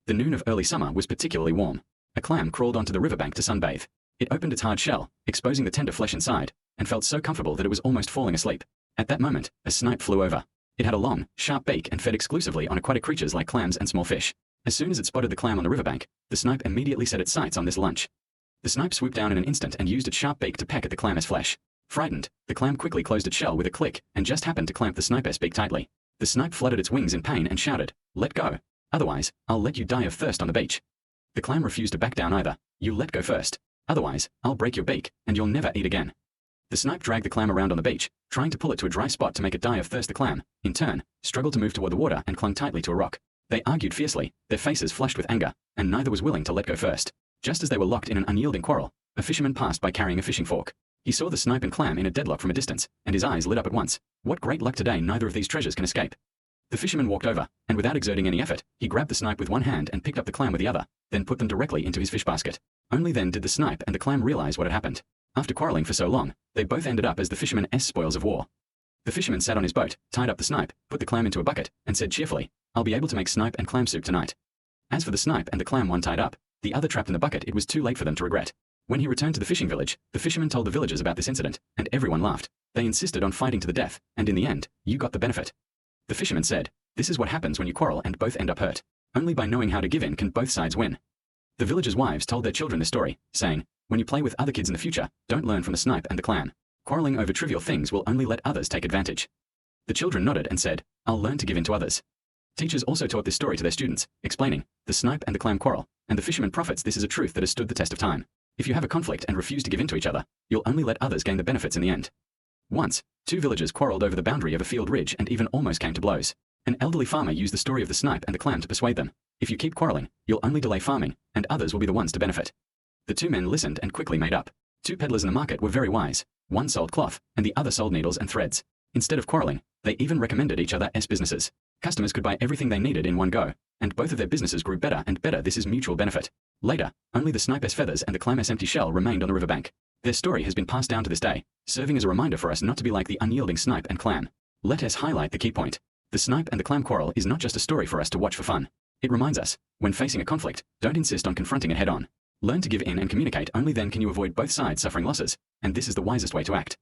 The noon of early summer was particularly warm. A clam crawled onto the riverbank to sunbathe. It opened its hard shell, exposing the tender flesh inside, and felt so comfortable that it was almost falling asleep. At that moment, a snipe flew over. It had a long, sharp beak and fed exclusively on aquatic creatures like clams and small fish. As soon as it spotted the clam on the riverbank, the snipe immediately set its sights on this lunch. The snipe swooped down in an instant and used its sharp beak to peck at the clam's flesh. Frightened, the clam quickly closed its shell with a click and just happened to clamp the snipe's beak tightly. The snipe fluttered its wings in pain and shouted, "Let go. Otherwise, I'll let you die of thirst on the beach." The clam refused to back down either. "You let go first. Otherwise, I'll break your beak, and you'll never eat again." The snipe dragged the clam around on the beach, trying to pull it to a dry spot to make it die of thirst. The clam, in turn, struggled to move toward the water and clung tightly to a rock. They argued fiercely, their faces flushed with anger, and neither was willing to let go first. Just as they were locked in an unyielding quarrel, a fisherman passed by carrying a fishing fork. He saw the snipe and clam in a deadlock from a distance, and his eyes lit up at once. What great luck today, neither of these treasures can escape. The fisherman walked over, and without exerting any effort, he grabbed the snipe with one hand and picked up the clam with the other, then put them directly into his fish basket. Only then did the snipe and the clam realize what had happened. After quarreling for so long, they both ended up as the fisherman's spoils of war. The fisherman sat on his boat, tied up the snipe, put the clam into a bucket, and said cheerfully, "I'll be able to make snipe and clam soup tonight." As for the snipe and the clam, one tied up, the other trapped in the bucket, it was too late for them to regret. When he returned to the fishing village, the fisherman told the villagers about this incident, and everyone laughed. They insisted on fighting to the death, and in the end, you got the benefit. The fisherman said, "This is what happens when you quarrel and both end up hurt. Only by knowing how to give in can both sides win." The villagers' wives told their children this story, saying, "When you play with other kids in the future, don't learn from the snipe and the clam. Quarreling over trivial things will only let others take advantage." The children nodded and said, "I'll learn to give in to others." Teachers also taught this story to their students, explaining, "The snipe and the clam quarrel, and the fisherman profits. This is a truth that has stood the test of time. If you have a conflict and refuse to give in to each other, you'll only let others gain the benefits in the end." Once, two villagers quarreled over the boundary of a field ridge and even almost came to blows. An elderly farmer used the story of the snipe and the clam to persuade them. If you keep quarreling, you'll only delay farming, and others will be the ones to benefit. The two men listened and quickly made up. Two peddlers in the market were very wise. One sold cloth, and the other sold needles and threads. Instead of quarreling, they even recommended each other's businesses. Customers could buy everything they needed in one go, and both of their businesses grew better and better. This is mutual benefit. Later, only the snipe's feathers and the clam's empty shell remained on the riverbank. Their story has been passed down to this day, serving as a reminder for us not to be like the unyielding snipe and clam. Let us highlight the key point. The snipe and the clam quarrel is not just a story for us to watch for fun. It reminds us, when facing a conflict, don't insist on confronting it head-on. Learn to give in and communicate. Only then can you avoid both sides suffering losses, and this is the wisest way to act.